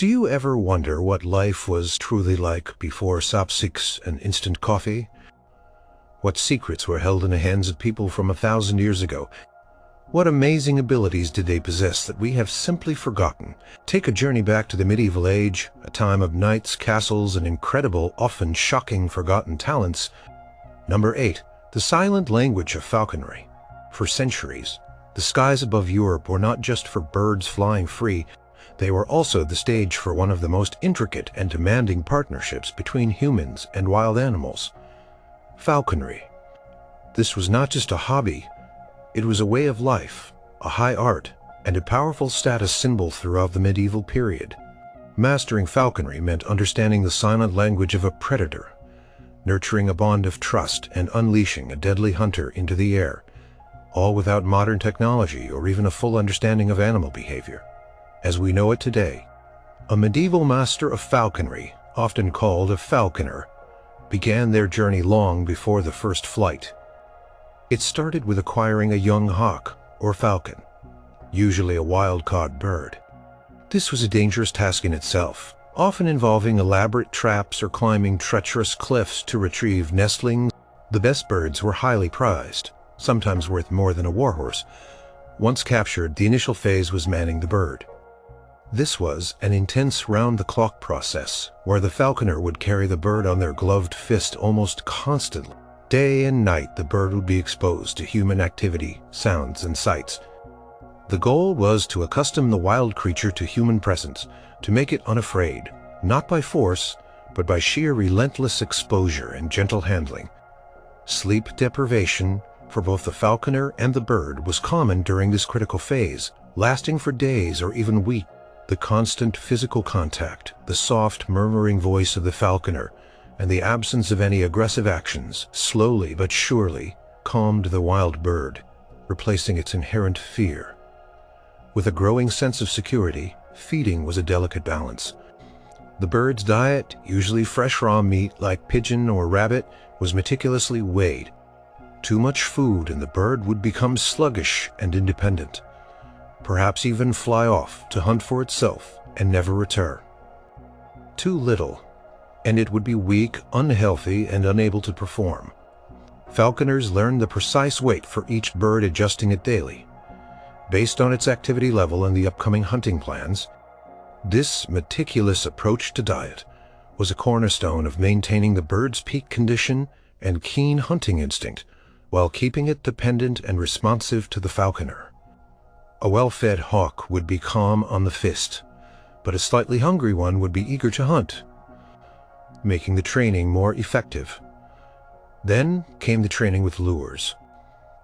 Do you ever wonder what life was truly like before sapsics and instant coffee? What secrets were held in the hands of people from 1,000 years ago? What amazing abilities did they possess that we have simply forgotten? Take a journey back to the medieval age, a time of knights, castles, and incredible, often shocking, forgotten talents. Number 8. The silent language of falconry. For centuries, the skies above Europe were not just for birds flying free, they were also the stage for one of the most intricate and demanding partnerships between humans and wild animals. Falconry. This was not just a hobby, it was a way of life, a high art, and a powerful status symbol throughout the medieval period. Mastering falconry meant understanding the silent language of a predator, nurturing a bond of trust, and unleashing a deadly hunter into the air, all without modern technology or even a full understanding of animal behavior as we know it today. A medieval master of falconry, often called a falconer, began their journey long before the first flight. It started with acquiring a young hawk or falcon, usually a wild-caught bird. This was a dangerous task in itself, often involving elaborate traps or climbing treacherous cliffs to retrieve nestlings. The best birds were highly prized, sometimes worth more than a warhorse. Once captured, the initial phase was manning the bird. This was an intense round-the-clock process, where the falconer would carry the bird on their gloved fist almost constantly. Day and night, the bird would be exposed to human activity, sounds, and sights. The goal was to accustom the wild creature to human presence, to make it unafraid, not by force, but by sheer relentless exposure and gentle handling. Sleep deprivation, for both the falconer and the bird, was common during this critical phase, lasting for days or even weeks. The constant physical contact, the soft, murmuring voice of the falconer, and the absence of any aggressive actions, slowly but surely calmed the wild bird, replacing its inherent fear. With a growing sense of security, feeding was a delicate balance. The bird's diet, usually fresh raw meat like pigeon or rabbit, was meticulously weighed. Too much food and the bird would become sluggish and independent, perhaps even fly off to hunt for itself and never return. Too little, and it would be weak, unhealthy, and unable to perform. Falconers learned the precise weight for each bird, adjusting it daily, based on its activity level and the upcoming hunting plans. This meticulous approach to diet was a cornerstone of maintaining the bird's peak condition and keen hunting instinct, while keeping it dependent and responsive to the falconer. A well-fed hawk would be calm on the fist, but a slightly hungry one would be eager to hunt, making the training more effective. Then came the training with lures.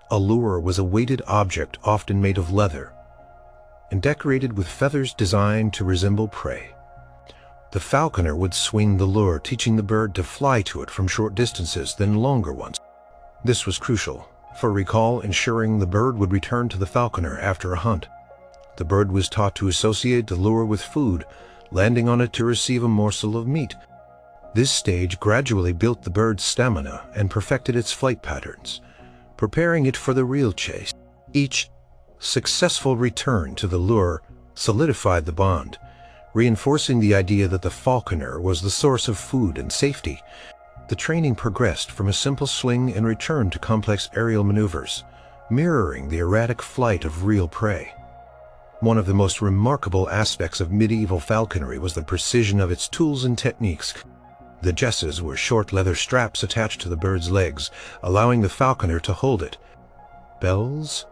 A lure was a weighted object often made of leather and decorated with feathers designed to resemble prey. The falconer would swing the lure, teaching the bird to fly to it from short distances, then longer ones. This was crucial for recall, ensuring the bird would return to the falconer after a hunt. The bird was taught to associate the lure with food, landing on it to receive a morsel of meat. This stage gradually built the bird's stamina and perfected its flight patterns, preparing it for the real chase. Each successful return to the lure solidified the bond, reinforcing the idea that the falconer was the source of food and safety. The training progressed from a simple sling and return to complex aerial maneuvers, mirroring the erratic flight of real prey. One of the most remarkable aspects of medieval falconry was the precision of its tools and techniques. The jesses were short leather straps attached to the bird's legs, allowing the falconer to hold it. Bells,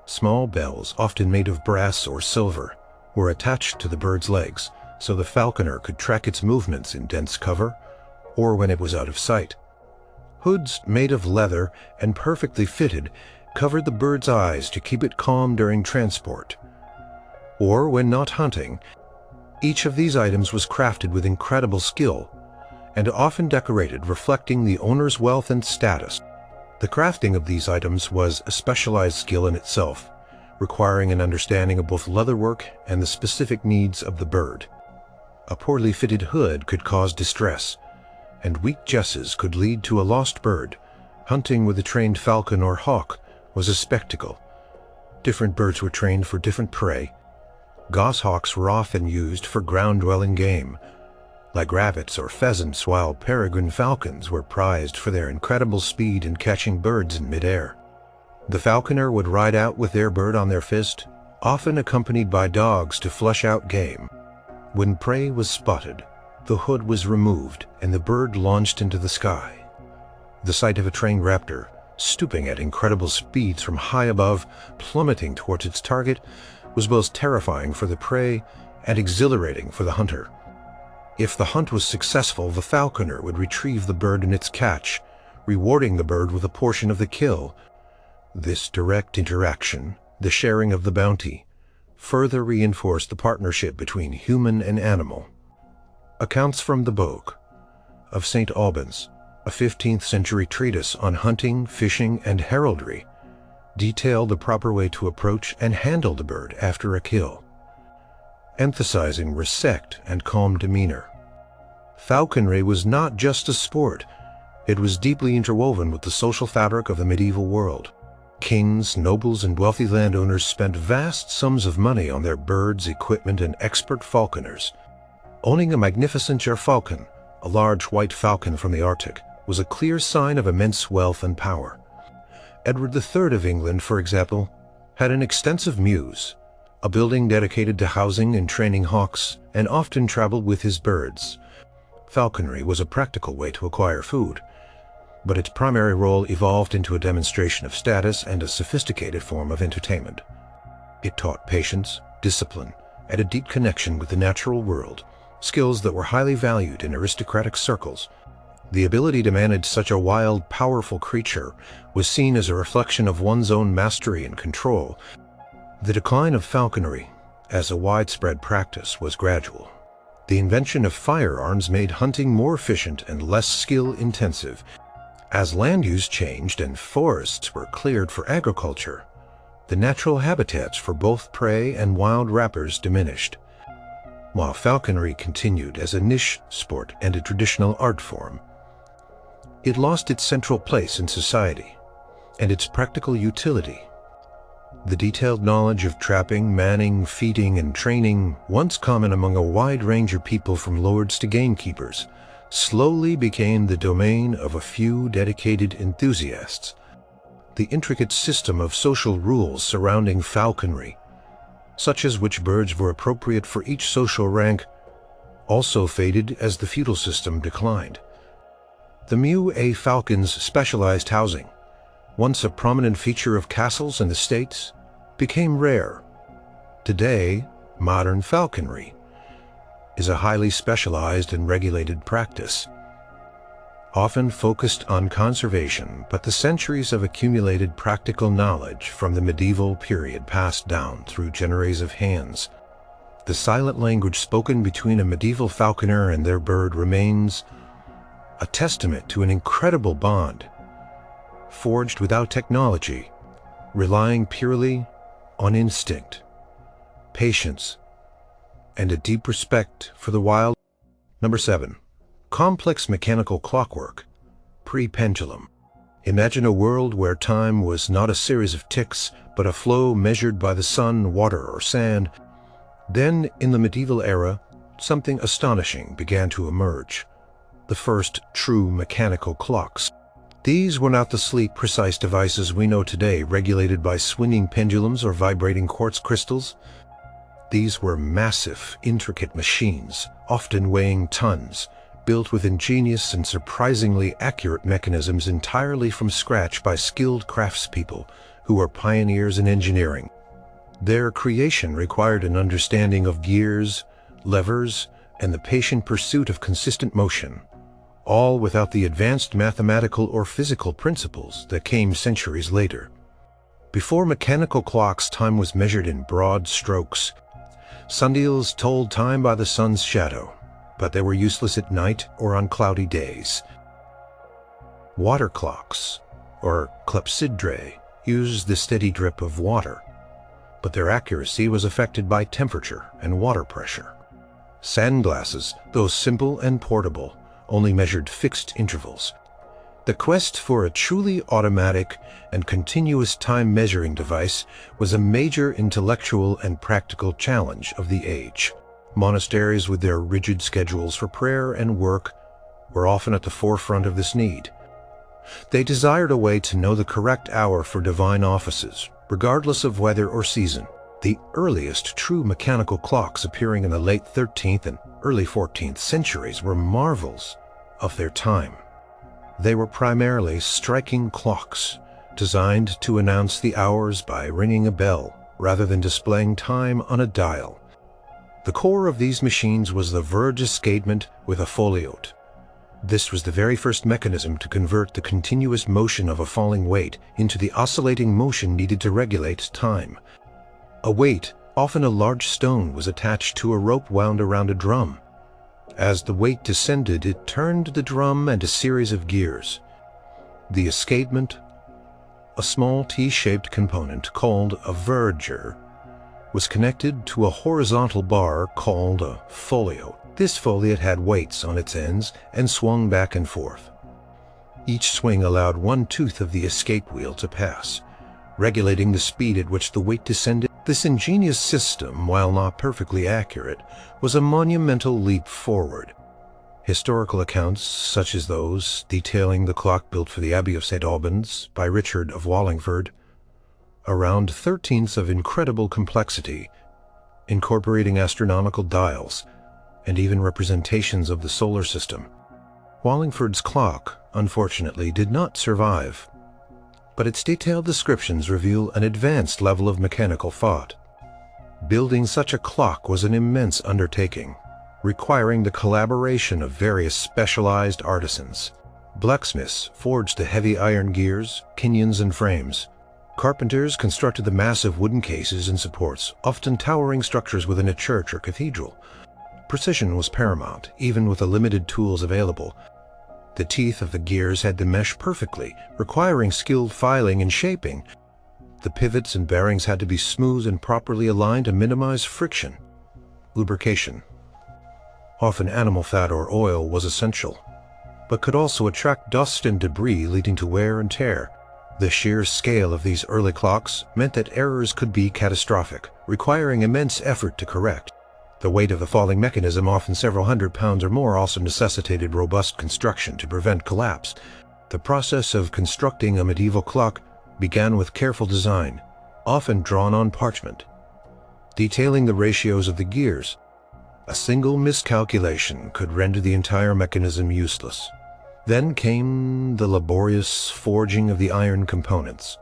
small bells, often made of brass or silver, were attached to the bird's legs, so the falconer could track its movements in dense cover or when it was out of sight. Hoods made of leather and perfectly fitted covered the bird's eyes to keep it calm during transport or when not hunting. Each of these items was crafted with incredible skill and often decorated, reflecting the owner's wealth and status. The crafting of these items was a specialized skill in itself, requiring an understanding of both leatherwork and the specific needs of the bird. A poorly fitted hood could cause distress, and weak jesses could lead to a lost bird. Hunting with a trained falcon or hawk was a spectacle. Different birds were trained for different prey, Goshawks were often used for ground-dwelling game, like rabbits or pheasants, while peregrine falcons were prized for their incredible speed in catching birds in midair. The falconer would ride out with their bird on their fist, often accompanied by dogs to flush out game. When prey was spotted, the hood was removed and the bird launched into the sky. The sight of a trained raptor, stooping at incredible speeds from high above, plummeting towards its target, was both terrifying for the prey and exhilarating for the hunter. If the hunt was successful, the falconer would retrieve the bird in its catch, rewarding the bird with a portion of the kill. This direct interaction, the sharing of the bounty, further reinforced the partnership between human and animal. Accounts from the Book of St. Albans, a 15th century treatise on hunting, fishing, and heraldry, detail the proper way to approach and handle the bird after a kill, emphasizing respect and calm demeanor. Falconry was not just a sport, it was deeply interwoven with the social fabric of the medieval world. Kings, nobles, and wealthy landowners spent vast sums of money on their birds, equipment, and expert falconers. Owning a magnificent gerfalcon, a large white falcon from the Arctic, was a clear sign of immense wealth and power. Edward III of England, for example, had an extensive mews, a building dedicated to housing and training hawks, and often traveled with his birds. Falconry was a practical way to acquire food, but its primary role evolved into a demonstration of status and a sophisticated form of entertainment. It taught patience, discipline, and a deep connection with the natural world, skills that were highly valued in aristocratic circles. The ability to manage such a wild, powerful creature was seen as a reflection of one's own mastery and control. The decline of falconry as a widespread practice was gradual. The invention of firearms made hunting more efficient and less skill-intensive. As land use changed and forests were cleared for agriculture, the natural habitats for both prey and wild raptors diminished. While falconry continued as a niche sport and a traditional art form, it lost its central place in society and its practical utility. The detailed knowledge of trapping, manning, feeding, and training, once common among a wide range of people from lords to gamekeepers, slowly became the domain of a few dedicated enthusiasts. The intricate system of social rules surrounding falconry, such as which birds were appropriate for each social rank, also faded as the feudal system declined. The Mew falcon's specialized housing, once a prominent feature of castles and estates, became rare. Today, modern falconry is a highly specialized and regulated practice, often focused on conservation, but the centuries of accumulated practical knowledge from the medieval period passed down through generations of hands. The silent language spoken between a medieval falconer and their bird remains a testament to an incredible bond, forged without technology, relying purely on instinct, patience, and a deep respect for the wild. Number 7. Complex mechanical clockwork, pre-pendulum. Imagine a world where time was not a series of ticks, but a flow measured by the sun, water, or sand. Then, in the medieval era, something astonishing began to emerge. The first true mechanical clocks. These were not the sleek, precise devices we know today, regulated by swinging pendulums or vibrating quartz crystals. These were massive, intricate machines, often weighing tons, built with ingenious and surprisingly accurate mechanisms entirely from scratch by skilled craftspeople who were pioneers in engineering. Their creation required an understanding of gears, levers, and the patient pursuit of consistent motion, all without the advanced mathematical or physical principles that came centuries later. Before mechanical clocks, time was measured in broad strokes. Sundials told time by the sun's shadow, but they were useless at night or on cloudy days. Water clocks, or clepsydrae, used the steady drip of water, but their accuracy was affected by temperature and water pressure. Sandglasses, though simple and portable, only measured fixed intervals. The quest for a truly automatic and continuous time-measuring device was a major intellectual and practical challenge of the age. Monasteries, with their rigid schedules for prayer and work, were often at the forefront of this need. They desired a way to know the correct hour for divine offices, regardless of weather or season. The earliest true mechanical clocks, appearing in the late 13th and early 14th centuries, were marvels of their time. They were primarily striking clocks, designed to announce the hours by ringing a bell rather than displaying time on a dial. The core of these machines was the verge escapement with a foliote. This was the very first mechanism to convert the continuous motion of a falling weight into the oscillating motion needed to regulate time. A weight, often a large stone, was attached to a rope wound around a drum. As the weight descended, it turned the drum and a series of gears. The escapement, a small T-shaped component called a verger, was connected to a horizontal bar called a foliote. This foliote had weights on its ends and swung back and forth. Each swing allowed one tooth of the escape wheel to pass, regulating the speed at which the weight descended. This ingenious system, while not perfectly accurate, was a monumental leap forward. Historical accounts, such as those detailing the clock built for the Abbey of St. Albans by Richard of Wallingford, around 13ths of incredible complexity, incorporating astronomical dials and even representations of the solar system. Wallingford's clock, unfortunately, did not survive, but its detailed descriptions reveal an advanced level of mechanical thought. Building such a clock was an immense undertaking, requiring the collaboration of various specialized artisans. Blacksmiths forged the heavy iron gears, pinions, and frames. Carpenters constructed the massive wooden cases and supports, often towering structures within a church or cathedral. Precision was paramount, even with the limited tools available. The teeth of the gears had to mesh perfectly, requiring skilled filing and shaping. The pivots and bearings had to be smooth and properly aligned to minimize friction. Lubrication. Often animal fat or oil was essential, but could also attract dust and debris, leading to wear and tear. The sheer scale of these early clocks meant that errors could be catastrophic, requiring immense effort to correct. The weight of the falling mechanism, often several hundred pounds or more, also necessitated robust construction to prevent collapse. The process of constructing a medieval clock began with careful design, often drawn on parchment, detailing the ratios of the gears. A single miscalculation could render the entire mechanism useless. Then came the laborious forging of the iron components.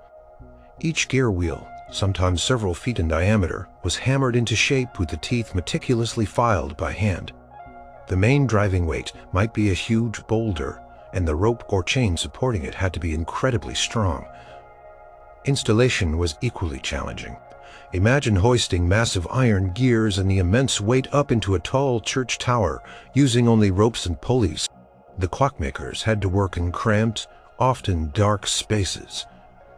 Each gear wheel, sometimes several feet in diameter, was hammered into shape with the teeth meticulously filed by hand. The main driving weight might be a huge boulder, and the rope or chain supporting it had to be incredibly strong. Installation was equally challenging. Imagine hoisting massive iron gears and the immense weight up into a tall church tower using only ropes and pulleys. The clockmakers had to work in cramped, often dark spaces,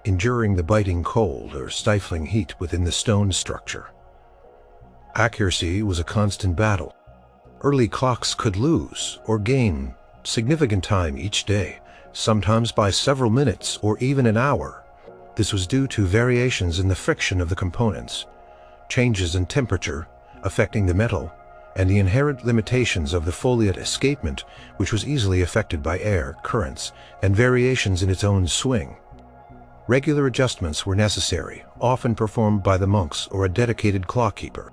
enduring the biting cold or stifling heat within the stone structure. Accuracy was a constant battle. Early clocks could lose or gain significant time each day, sometimes by several minutes or even an hour. This was due to variations in the friction of the components, changes in temperature affecting the metal, and the inherent limitations of the foliote escapement, which was easily affected by air, currents, and variations in its own swing. Regular adjustments were necessary, often performed by the monks or a dedicated clockkeeper.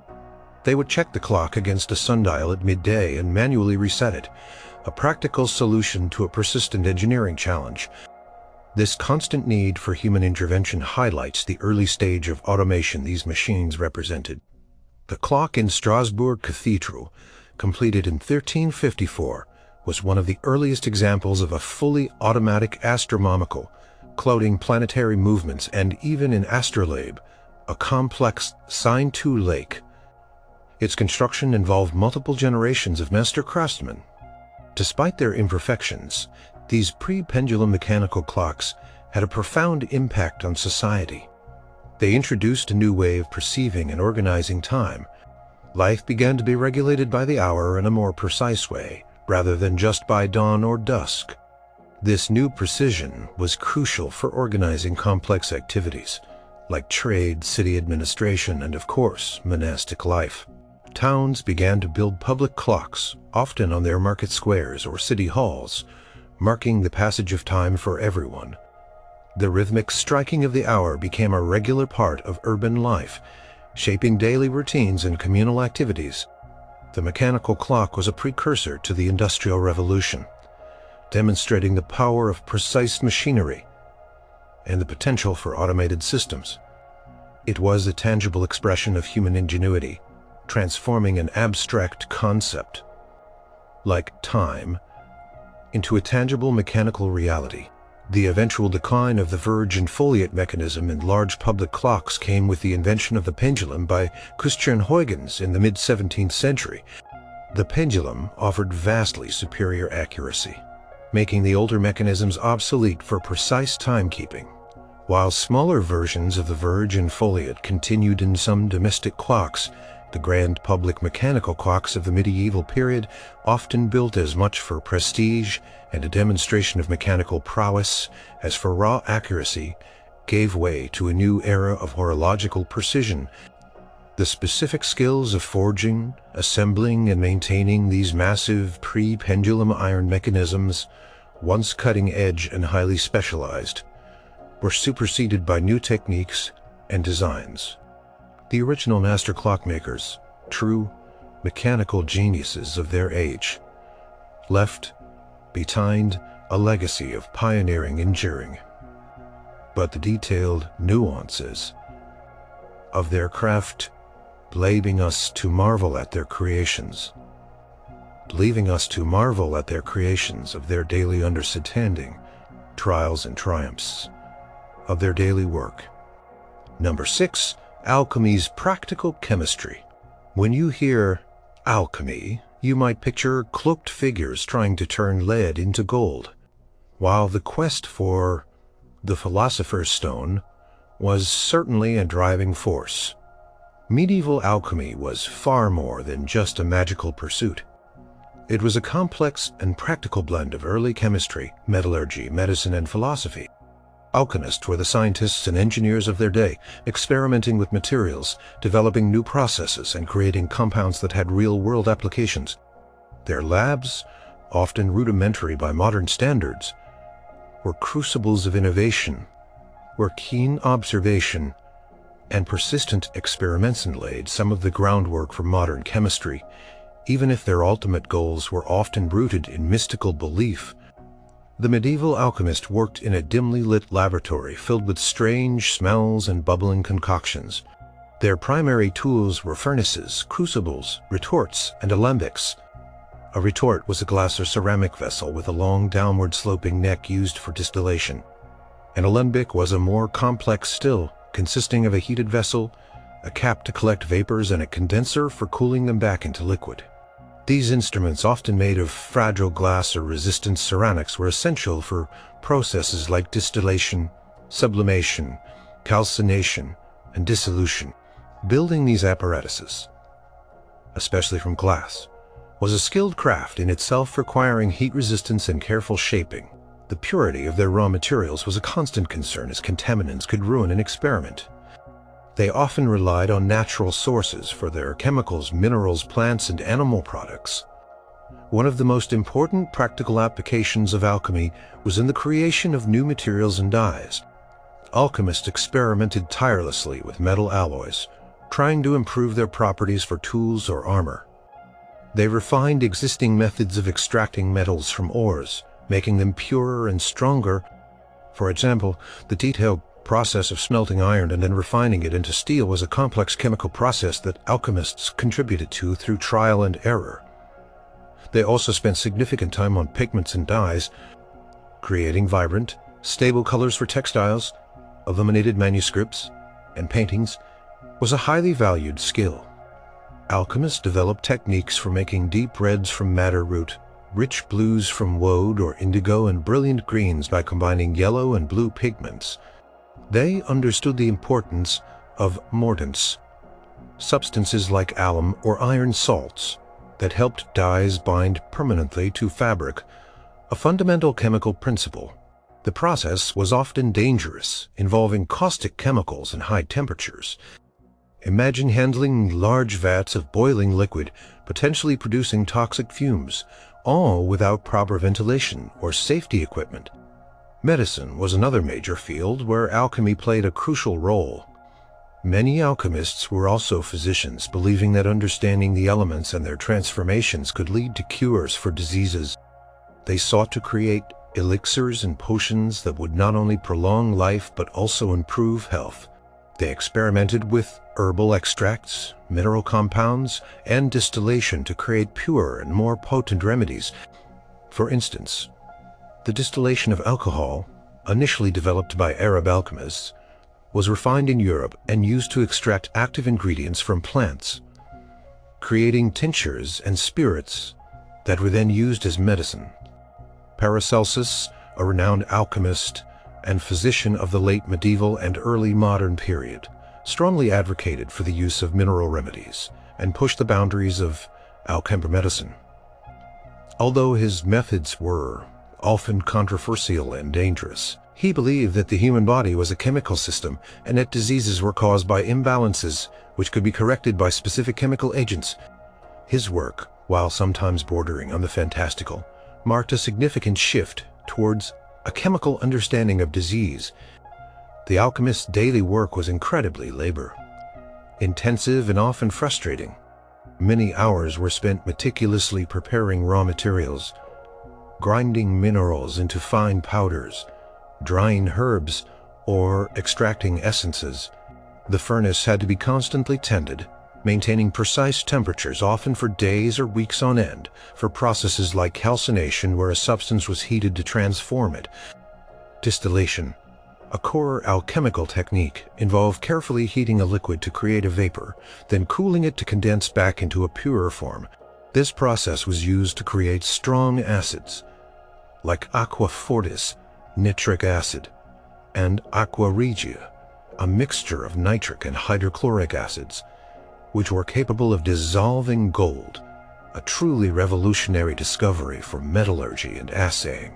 They would check the clock against a sundial at midday and manually reset it, a practical solution to a persistent engineering challenge. This constant need for human intervention highlights the early stage of automation these machines represented. The clock in Strasbourg Cathedral, completed in 1354, was one of the earliest examples of a fully automatic astronomical, clouding planetary movements, and even in astrolabe, a complex sign-to lake. Its construction involved multiple generations of master craftsmen. Despite their imperfections, these pre-pendulum mechanical clocks had a profound impact on society. They introduced a new way of perceiving and organizing time. Life began to be regulated by the hour in a more precise way, rather than just by dawn or dusk. This new precision was crucial for organizing complex activities, like trade, city administration, and of course, monastic life. Towns began to build public clocks, often on their market squares or city halls, marking the passage of time for everyone. The rhythmic striking of the hour became a regular part of urban life, shaping daily routines and communal activities. The mechanical clock was a precursor to the Industrial Revolution, demonstrating the power of precise machinery and the potential for automated systems. It was a tangible expression of human ingenuity, transforming an abstract concept, like time, into a tangible mechanical reality. The eventual decline of the verge and foliot mechanism in large public clocks came with the invention of the pendulum by Christian Huygens in the mid-17th century. The pendulum offered vastly superior accuracy, making the older mechanisms obsolete for precise timekeeping, while smaller versions of the verge and foliot continued in some domestic clocks. The grand public mechanical clocks of the medieval period, often built as much for prestige and a demonstration of mechanical prowess as for raw accuracy, gave way to a new era of horological precision. The specific skills of forging, assembling, and maintaining these massive pre-pendulum iron mechanisms, once cutting-edge and highly specialized, were superseded by new techniques and designs. The original master clockmakers, true mechanical geniuses of their age, left behind a legacy of pioneering engineering. But the detailed nuances of their craft, leaving us to marvel at their creations of their daily understanding, trials and triumphs of their daily work. Number 6. Alchemy's practical chemistry. When you hear alchemy, you might picture cloaked figures trying to turn lead into gold. While the quest for the philosopher's stone was certainly a driving force, medieval alchemy was far more than just a magical pursuit. It was a complex and practical blend of early chemistry, metallurgy, medicine, and philosophy. Alchemists were the scientists and engineers of their day, experimenting with materials, developing new processes, and creating compounds that had real-world applications. Their labs, often rudimentary by modern standards, were crucibles of innovation, where keen observation and persistent experiments laid some of the groundwork for modern chemistry, even if their ultimate goals were often rooted in mystical belief. The medieval alchemist worked in a dimly lit laboratory filled with strange smells and bubbling concoctions. Their primary tools were furnaces, crucibles, retorts, and alembics. A retort was a glass or ceramic vessel with a long downward-sloping neck used for distillation. An alembic was a more complex still, consisting of a heated vessel, a cap to collect vapors, and a condenser for cooling them back into liquid. These instruments, often made of fragile glass or resistant ceramics, were essential for processes like distillation, sublimation, calcination, and dissolution. Building these apparatuses, especially from glass, was a skilled craft in itself, requiring heat resistance and careful shaping. The purity of their raw materials was a constant concern, as contaminants could ruin an experiment. They often relied on natural sources for their chemicals, minerals, plants, and animal products. One of the most important practical applications of alchemy was in the creation of new materials and dyes. Alchemists experimented tirelessly with metal alloys, trying to improve their properties for tools or armor. They refined existing methods of extracting metals from ores, making them purer and stronger. For example, the detailed process of smelting iron and then refining it into steel was a complex chemical process that alchemists contributed to through trial and error. They also spent significant time on pigments and dyes, creating vibrant, stable colors for textiles. Illuminated manuscripts and paintings was a highly valued skill. Alchemists developed techniques for making deep reds from madder root, rich blues from woad or indigo, and brilliant greens by combining yellow and blue pigments. They understood the importance of mordants, substances like alum or iron salts that helped dyes bind permanently to fabric, a fundamental chemical principle. The process was often dangerous, involving caustic chemicals and high temperatures. Imagine handling large vats of boiling liquid, potentially producing toxic fumes, all without proper ventilation or safety equipment. Medicine was another major field where alchemy played a crucial role. Many alchemists were also physicians, believing that understanding the elements and their transformations could lead to cures for diseases. They sought to create elixirs and potions that would not only prolong life but also improve health. They experimented with herbal extracts, mineral compounds, and distillation to create pure and more potent remedies. For instance, the distillation of alcohol, initially developed by Arab alchemists, was refined in Europe and used to extract active ingredients from plants, creating tinctures and spirits that were then used as medicine. Paracelsus, a renowned alchemist and physician of the late medieval and early modern period, strongly advocated for the use of mineral remedies and pushed the boundaries of alchemical medicine. Although his methods were often controversial and dangerous, he believed that the human body was a chemical system and that diseases were caused by imbalances which could be corrected by specific chemical agents. His work, while sometimes bordering on the fantastical, marked a significant shift towards a chemical understanding of disease. The alchemist's daily work was incredibly labor-intensive and often frustrating. Many hours were spent meticulously preparing raw materials, grinding minerals into fine powders, drying herbs, or extracting essences. The furnace had to be constantly tended, maintaining precise temperatures often for days or weeks on end, for processes like calcination where a substance was heated to transform it. Distillation, a core alchemical technique, involved carefully heating a liquid to create a vapor, then cooling it to condense back into a purer form. This process was used to create strong acids, like aqua fortis, nitric acid, and aqua regia, a mixture of nitric and hydrochloric acids, which were capable of dissolving gold, a truly revolutionary discovery for metallurgy and assaying.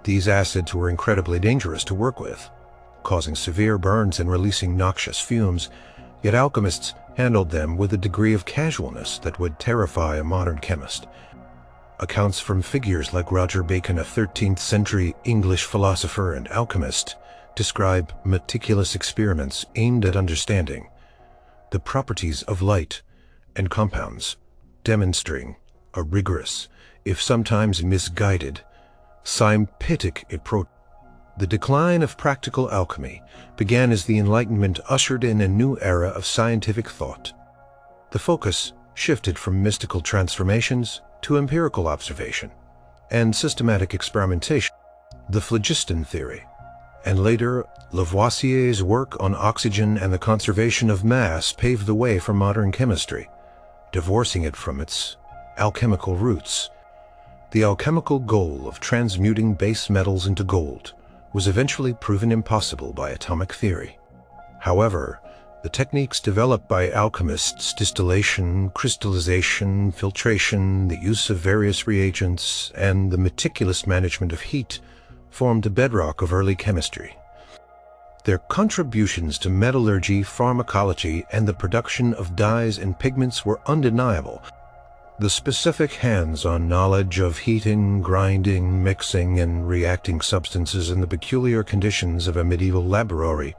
These acids were incredibly dangerous to work with, causing severe burns and releasing noxious fumes, yet alchemists handled them with a degree of casualness that would terrify a modern chemist. Accounts from figures like Roger Bacon, a 13th century English philosopher and alchemist, describe meticulous experiments aimed at understanding the properties of light and compounds, demonstrating a rigorous, if sometimes misguided, scientific approach. The decline of practical alchemy began as the Enlightenment ushered in a new era of scientific thought. The focus shifted from mystical transformations to empirical observation and systematic experimentation. The phlogiston theory, and later Lavoisier's work on oxygen and the conservation of mass, paved the way for modern chemistry, divorcing it from its alchemical roots. The alchemical goal of transmuting base metals into gold was eventually proven impossible by atomic theory. However, the techniques developed by alchemists, distillation, crystallization, filtration, the use of various reagents, and the meticulous management of heat, formed the bedrock of early chemistry. Their contributions to metallurgy, pharmacology, and the production of dyes and pigments were undeniable. The specific hands-on knowledge of heating, grinding, mixing, and reacting substances in the peculiar conditions of a medieval laboratory,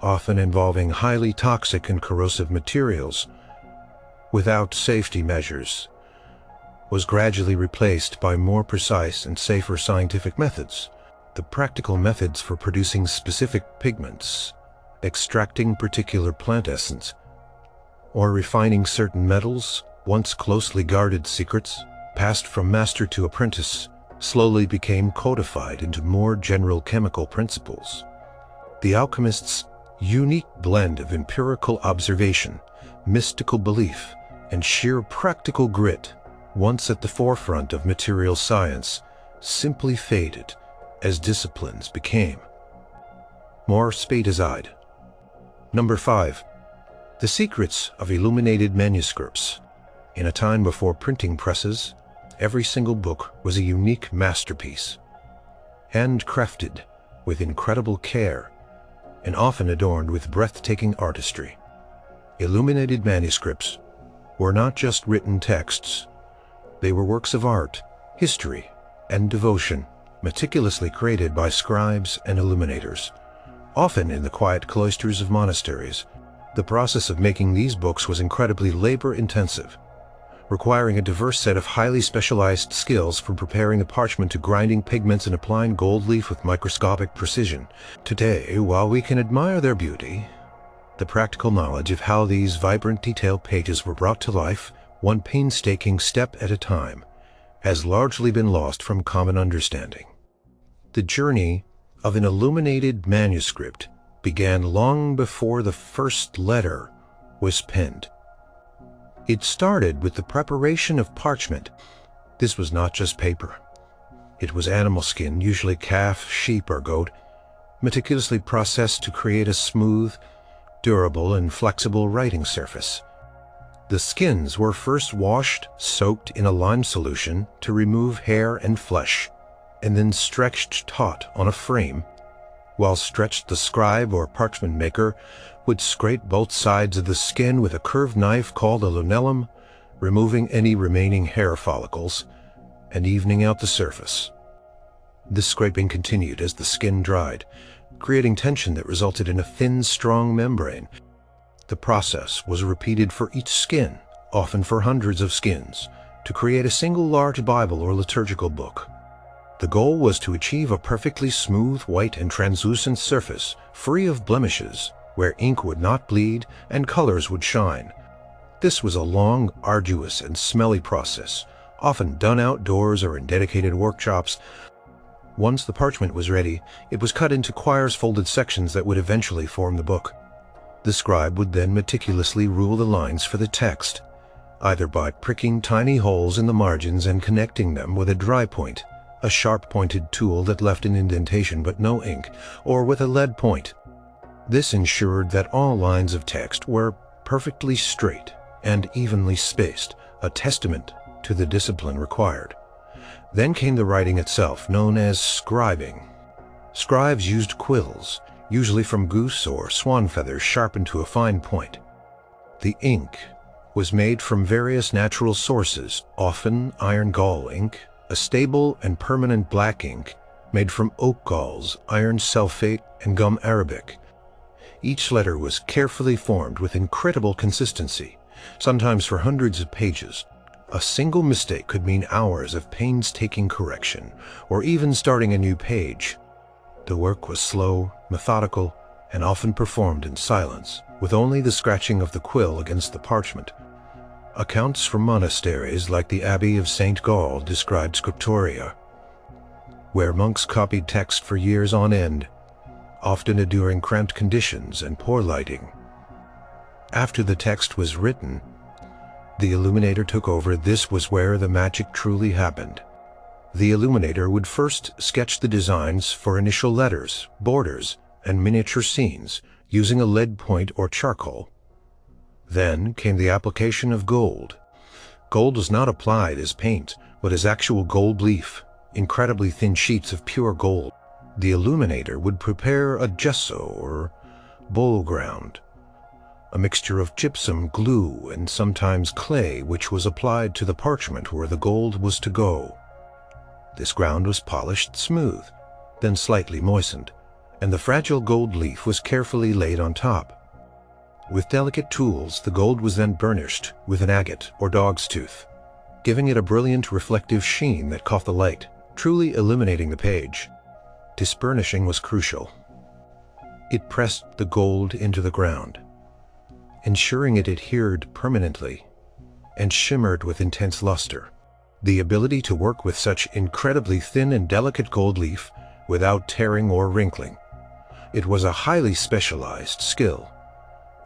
often involving highly toxic and corrosive materials, without safety measures, was gradually replaced by more precise and safer scientific methods. The practical methods for producing specific pigments, extracting particular plant essence, or refining certain metals, once closely guarded secrets, passed from master to apprentice, slowly became codified into more general chemical principles. The alchemists' unique blend of empirical observation, mystical belief, and sheer practical grit, once at the forefront of material science, simply faded as disciplines became more spatized. Number 5. The secrets of illuminated manuscripts. In a time before printing presses Every single book was a unique masterpiece, handcrafted with incredible care and often adorned with breathtaking artistry. Illuminated manuscripts were not just written texts. They were works of art, history, and devotion, meticulously created by scribes and illuminators, often in the quiet cloisters of monasteries. The process of making these books was incredibly labor-intensive, requiring a diverse set of highly specialized skills from preparing the parchment to grinding pigments and applying gold leaf with microscopic precision. Today, while we can admire their beauty, the practical knowledge of how these vibrant, detailed pages were brought to life, one painstaking step at a time, has largely been lost from common understanding. The journey of an illuminated manuscript began long before the first letter was penned. It started with the preparation of parchment. This was not just paper. It was animal skin, usually calf, sheep, or goat, meticulously processed to create a smooth, durable, and flexible writing surface. The skins were first washed, soaked in a lime solution to remove hair and flesh, and then stretched taut on a frame. While stretched, the scribe or parchment maker would scrape both sides of the skin with a curved knife called a lunellum, removing any remaining hair follicles and evening out the surface. This scraping continued as the skin dried, creating tension that resulted in a thin, strong membrane. The process was repeated for each skin, often for hundreds of skins, to create a single large Bible or liturgical book. The goal was to achieve a perfectly smooth, white, and translucent surface, free of blemishes, where ink would not bleed and colors would shine. This was a long, arduous, and smelly process, often done outdoors or in dedicated workshops. Once the parchment was ready, it was cut into quires-folded sections that would eventually form the book. The scribe would then meticulously rule the lines for the text, either by pricking tiny holes in the margins and connecting them with a dry point, a sharp-pointed tool that left an indentation but no ink, or with a lead point. This ensured that all lines of text were perfectly straight and evenly spaced, a testament to the discipline required. Then came the writing itself, known as scribing. Scribes used quills, usually from goose or swan feathers sharpened to a fine point. The ink was made from various natural sources, often iron gall ink, a stable and permanent black ink made from oak galls, iron sulfate, and gum arabic. Each letter was carefully formed with incredible consistency, sometimes for hundreds of pages. A single mistake could mean hours of painstaking correction, or even starting a new page. The work was slow, methodical, and often performed in silence, with only the scratching of the quill against the parchment. Accounts from monasteries like the Abbey of St. Gall described scriptoria, where monks copied text for years on end, often enduring cramped conditions and poor lighting. After the text was written, the illuminator took over. This was where the magic truly happened. The illuminator would first sketch the designs for initial letters, borders, and miniature scenes using a lead point or charcoal. Then came the application of gold. Gold was not applied as paint, but as actual gold leaf, incredibly thin sheets of pure gold. The illuminator would prepare a gesso or bowl ground, a mixture of gypsum, glue, and sometimes clay, which was applied to the parchment where the gold was to go. This ground was polished smooth, then slightly moistened, and the fragile gold leaf was carefully laid on top. With delicate tools, the gold was then burnished with an agate or dog's tooth, giving it a brilliant reflective sheen that caught the light, truly illuminating the page. This burnishing was crucial. It pressed the gold into the ground, ensuring it adhered permanently and shimmered with intense luster. The ability to work with such incredibly thin and delicate gold leaf without tearing or wrinkling. It was a highly specialized skill.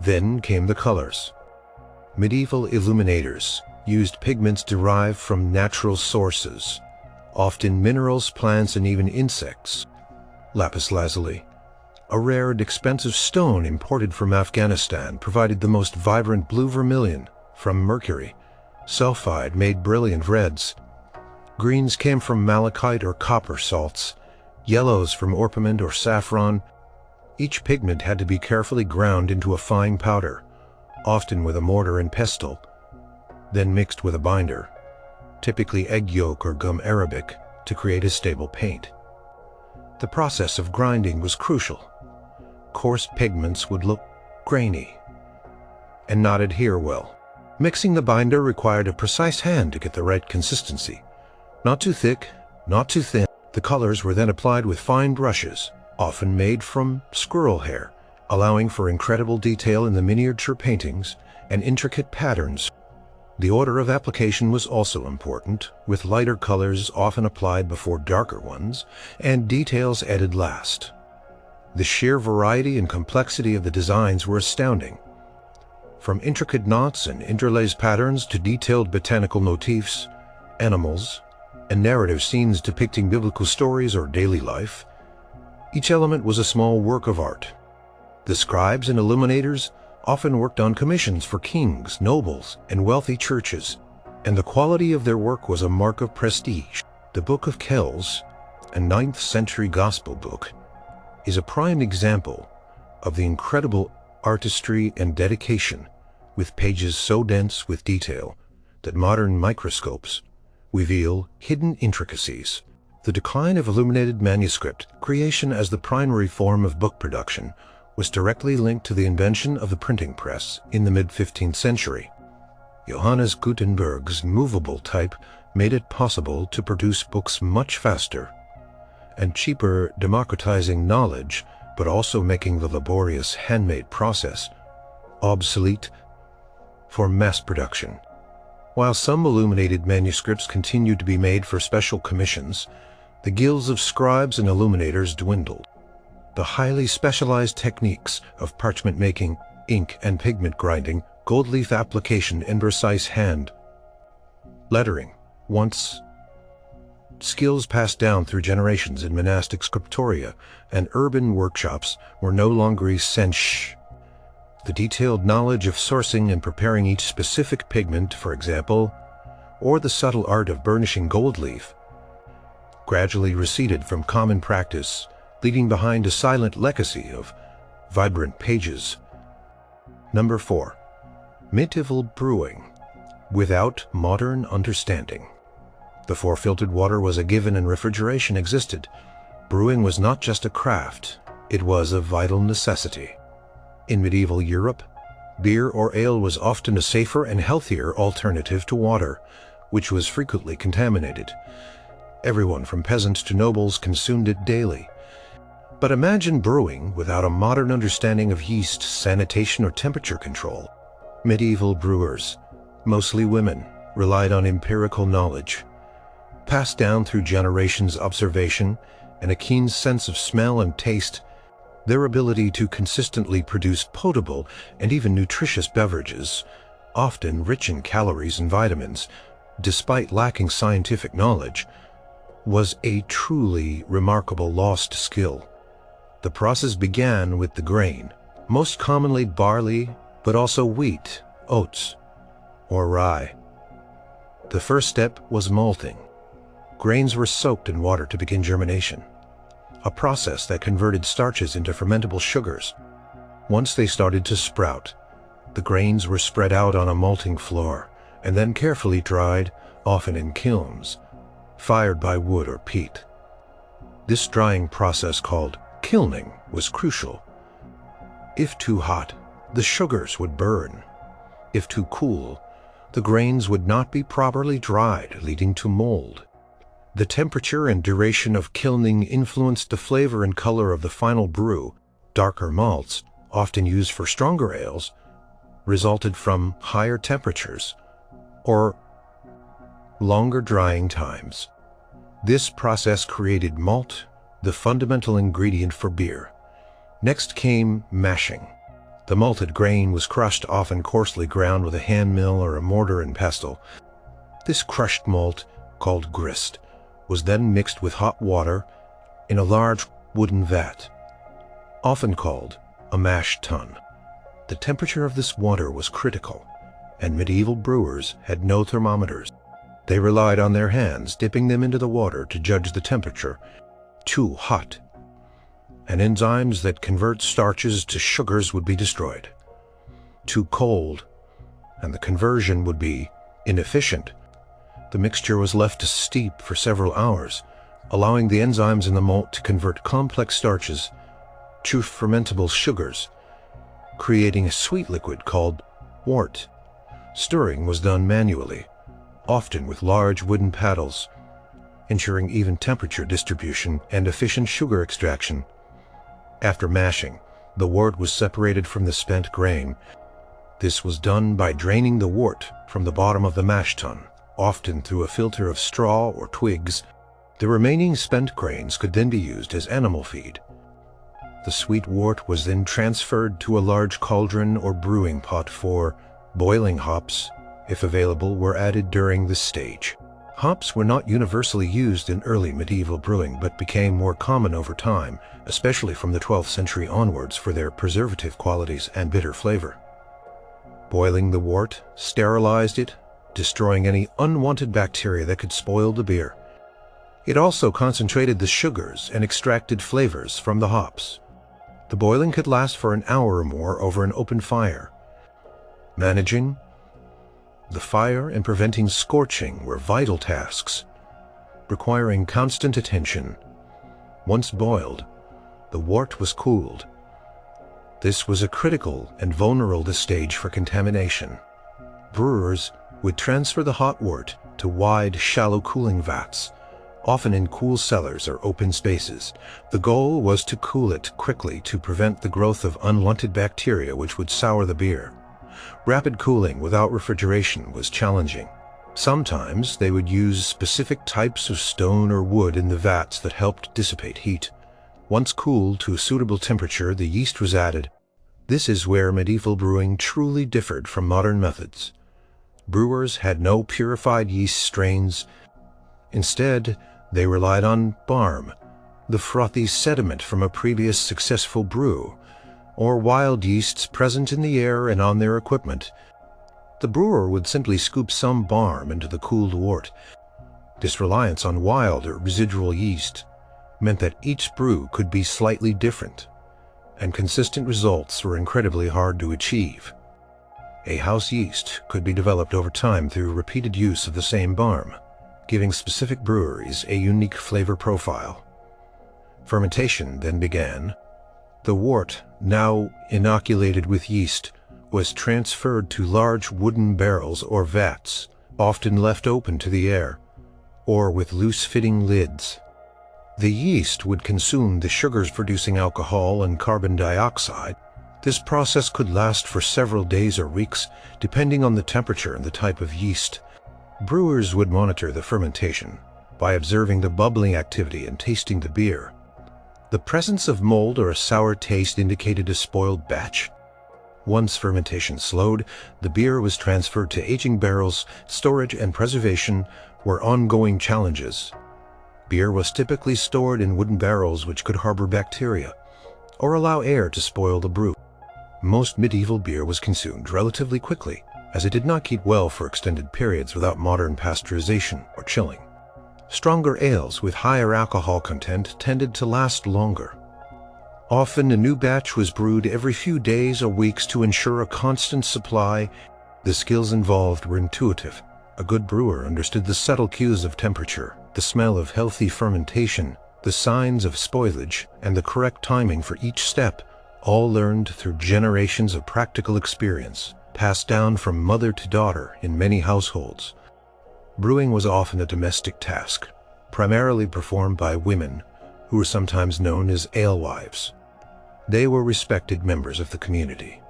Then came the colors. Medieval illuminators used pigments derived from natural sources, often minerals, plants, and even insects. Lapis lazuli, a rare and expensive stone imported from Afghanistan, provided the most vibrant blue vermilion. From mercury, sulfide made brilliant reds. Greens came from malachite or copper salts, yellows from orpiment or saffron. Each pigment had to be carefully ground into a fine powder, often with a mortar and pestle, then mixed with a binder, typically egg yolk or gum arabic, to create a stable paint. The process of grinding was crucial. Coarse pigments would look grainy and not adhere well. Mixing the binder required a precise hand to get the right consistency. Not too thick, not too thin. The colors were then applied with fine brushes, often made from squirrel hair, allowing for incredible detail in the miniature paintings and intricate patterns. The order of application was also important, with lighter colors often applied before darker ones, and details added last. The sheer variety and complexity of the designs were astounding. From intricate knots and interlaced patterns to detailed botanical motifs, animals, and narrative scenes depicting biblical stories or daily life, each element was a small work of art. The scribes and illuminators often worked on commissions for kings, nobles, and wealthy churches, and the quality of their work was a mark of prestige. The Book of Kells, a 9th century gospel book, is a prime example of the incredible artistry and dedication, with pages so dense with detail that modern microscopes reveal hidden intricacies. The decline of illuminated manuscript creation as the primary form of book production was directly linked to the invention of the printing press in the mid-15th century. Johannes Gutenberg's movable type made it possible to produce books much faster and cheaper, democratizing knowledge, but also making the laborious handmade process obsolete for mass production. While some illuminated manuscripts continued to be made for special commissions, the guilds of scribes and illuminators dwindled. The highly specialized techniques of parchment making, ink and pigment grinding, gold leaf application and precise hand lettering, once skills passed down through generations in monastic scriptoria and urban workshops, were no longer essential. The detailed knowledge of sourcing and preparing each specific pigment, for example, or the subtle art of burnishing gold leaf, gradually receded from common practice, leaving behind a silent legacy of vibrant pages. Number 4. Medieval brewing without modern understanding. Before filtered water was a given and refrigeration existed, brewing was not just a craft, it was a vital necessity. In medieval Europe, beer or ale was often a safer and healthier alternative to water, which was frequently contaminated. Everyone from peasants to nobles consumed it daily. But imagine brewing without a modern understanding of yeast, sanitation, or temperature control. Medieval brewers, mostly women, relied on empirical knowledge, passed down through generations' observation and a keen sense of smell and taste. Their ability to consistently produce potable and even nutritious beverages, often rich in calories and vitamins, despite lacking scientific knowledge, was a truly remarkable lost skill. The process began with the grain, most commonly barley, but also wheat, oats, or rye. The first step was malting. Grains were soaked in water to begin germination, a process that converted starches into fermentable sugars. Once they started to sprout, the grains were spread out on a malting floor and then carefully dried, often in kilns, fired by wood or peat. This drying process, called kilning, was crucial. If too hot, the sugars would burn. If too cool, the grains would not be properly dried, leading to mold. The temperature and duration of kilning influenced the flavor and color of the final brew. Darker malts, often used for stronger ales, resulted from higher temperatures or longer drying times. This process created malt, the fundamental ingredient for beer. Next came mashing. The malted grain was crushed, often coarsely ground with a hand mill or a mortar and pestle. This crushed malt, called grist, was then mixed with hot water in a large wooden vat, often called a mash tun. The temperature of this water was critical, and medieval brewers had no thermometers. They relied on their hands, dipping them into the water to judge the temperature. Too hot, and enzymes that convert starches to sugars would be destroyed. Too cold, and the conversion would be inefficient. The mixture was left to steep for several hours, allowing the enzymes in the malt to convert complex starches to fermentable sugars, creating a sweet liquid called wort. Stirring was done manually, often with large wooden paddles, ensuring even temperature distribution and efficient sugar extraction. After mashing, the wort was separated from the spent grain. This was done by draining the wort from the bottom of the mash tun, often through a filter of straw or twigs. The remaining spent grains could then be used as animal feed. The sweet wort was then transferred to a large cauldron or brewing pot for boiling. Hops, if available, were added during this stage. Hops were not universally used in early medieval brewing but became more common over time, especially from the 12th century onwards for their preservative qualities and bitter flavor. Boiling the wort sterilized it, destroying any unwanted bacteria that could spoil the beer. It also concentrated the sugars and extracted flavors from the hops. The boiling could last for an hour or more over an open fire. Managing the fire and preventing scorching were vital tasks, requiring constant attention. Once boiled, the wort was cooled. This was a critical and vulnerable stage for contamination. Brewers would transfer the hot wort to wide, shallow cooling vats, often in cool cellars or open spaces. The goal was to cool it quickly to prevent the growth of unwanted bacteria which would sour the beer. Rapid cooling without refrigeration was challenging. Sometimes they would use specific types of stone or wood in the vats that helped dissipate heat. Once cooled to a suitable temperature, the yeast was added. This is where medieval brewing truly differed from modern methods. Brewers had no purified yeast strains. Instead, they relied on barm, the frothy sediment from a previous successful brew, or wild yeasts present in the air and on their equipment. The brewer would simply scoop some barm into the cooled wort. This reliance on wild or residual yeast meant that each brew could be slightly different, and consistent results were incredibly hard to achieve. A house yeast could be developed over time through repeated use of the same barm, giving specific breweries a unique flavor profile. Fermentation then began. The wort, now inoculated with yeast, was transferred to large wooden barrels or vats, often left open to the air, or with loose-fitting lids. The yeast would consume the sugars producing alcohol and carbon dioxide. This process could last for several days or weeks, depending on the temperature and the type of yeast. Brewers would monitor the fermentation by observing the bubbling activity and tasting the beer. The presence of mold or a sour taste indicated a spoiled batch. Once fermentation slowed, the beer was transferred to aging barrels. Storage and preservation were ongoing challenges. Beer was typically stored in wooden barrels which could harbor bacteria or allow air to spoil the brew. Most medieval beer was consumed relatively quickly, as it did not keep well for extended periods without modern pasteurization or chilling. Stronger ales with higher alcohol content tended to last longer. Often a new batch was brewed every few days or weeks to ensure a constant supply. The skills involved were intuitive. A good brewer understood the subtle cues of temperature, the smell of healthy fermentation, the signs of spoilage, and the correct timing for each step, all learned through generations of practical experience, passed down from mother to daughter in many households. Brewing was often a domestic task, primarily performed by women, who were sometimes known as alewives. They were respected members of the community,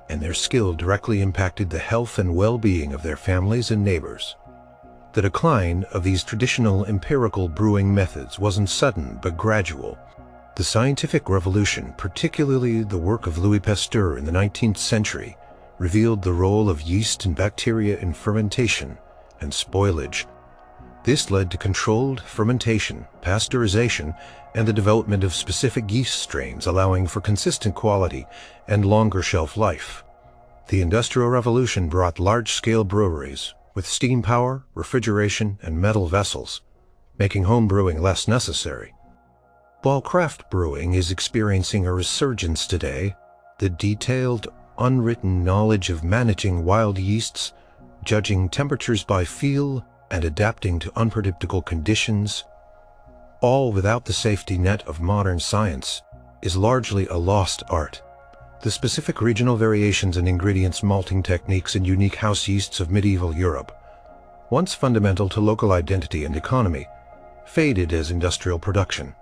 and their skill directly impacted the health and well-being of their families and neighbors. The decline of these traditional empirical brewing methods wasn't sudden but gradual. The scientific revolution, particularly the work of Louis Pasteur in the 19th century, revealed the role of yeast and bacteria in fermentation and spoilage. This led to controlled fermentation, pasteurization, and the development of specific yeast strains allowing for consistent quality and longer shelf life. The Industrial Revolution brought large-scale breweries, with steam power, refrigeration, and metal vessels, making home brewing less necessary. While craft brewing is experiencing a resurgence today, the detailed, unwritten knowledge of managing wild yeasts, judging temperatures by feel, and adapting to unpredictable conditions, all without the safety net of modern science, is largely a lost art. The specific regional variations in ingredients, malting techniques, and unique house yeasts of medieval Europe, once fundamental to local identity and economy, faded as industrial production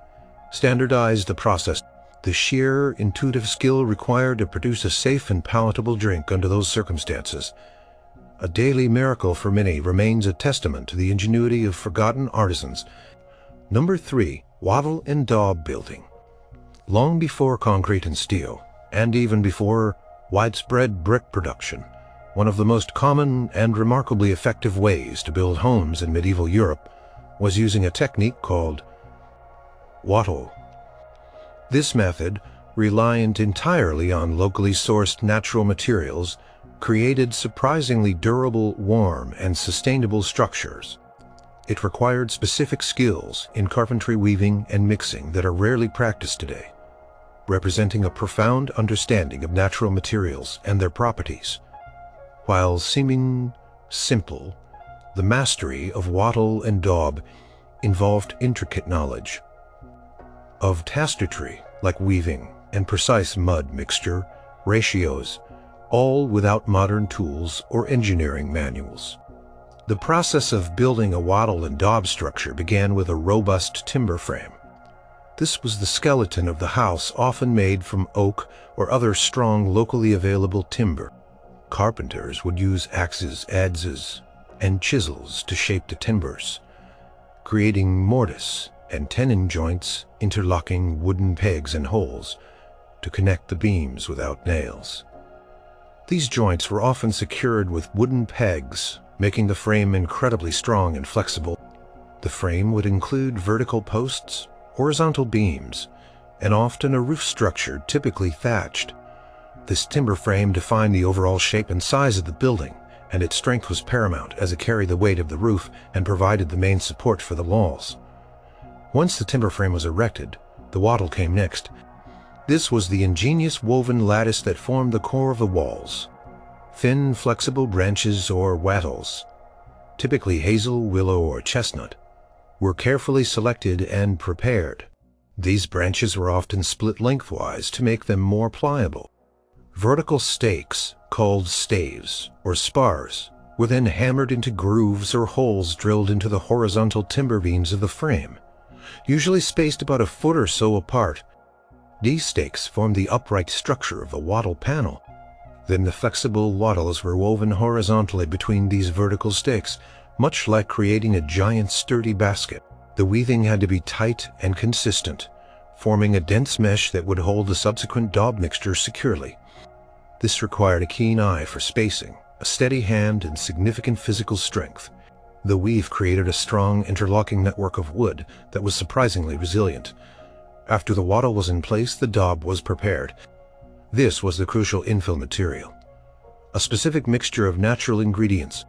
standardized the process. The sheer intuitive skill required to produce a safe and palatable drink under those circumstances, a daily miracle for many, remains a testament to the ingenuity of forgotten artisans. Number 3. Wattle and daub building. Long before concrete and steel, and even before widespread brick production, one of the most common and remarkably effective ways to build homes in medieval Europe was using a technique called wattle. This method, reliant entirely on locally sourced natural materials, created surprisingly durable, warm, and sustainable structures. It required specific skills in carpentry, weaving, and mixing that are rarely practiced today, representing a profound understanding of natural materials and their properties. While seeming simple, the mastery of wattle and daub involved intricate knowledge of tapestry, like weaving, and precise mud mixture, ratios, all without modern tools or engineering manuals. The process of building a wattle and daub structure began with a robust timber frame. This was the skeleton of the house, often made from oak or other strong, locally available timber. Carpenters would use axes, adzes, and chisels to shape the timbers, creating mortise and tenon joints, interlocking wooden pegs and holes to connect the beams without nails. These joints were often secured with wooden pegs, making the frame incredibly strong and flexible. The frame would include vertical posts, horizontal beams, and often a roof structure, typically thatched. This timber frame defined the overall shape and size of the building, and its strength was paramount as it carried the weight of the roof and provided the main support for the walls. Once the timber frame was erected, the wattle came next. This was the ingenious woven lattice that formed the core of the walls. Thin, flexible branches or wattles, typically hazel, willow, or chestnut, were carefully selected and prepared. These branches were often split lengthwise to make them more pliable. Vertical stakes, called staves or spars, were then hammered into grooves or holes drilled into the horizontal timber beams of the frame, usually spaced about a foot or so apart. These stakes formed the upright structure of the wattle panel. Then the flexible wattles were woven horizontally between these vertical stakes, much like creating a giant sturdy basket. The weaving had to be tight and consistent, forming a dense mesh that would hold the subsequent daub mixture securely. This required a keen eye for spacing, a steady hand, and significant physical strength. The weave created a strong interlocking network of wood that was surprisingly resilient. After the wattle was in place, the daub was prepared. This was the crucial infill material, a specific mixture of natural ingredients.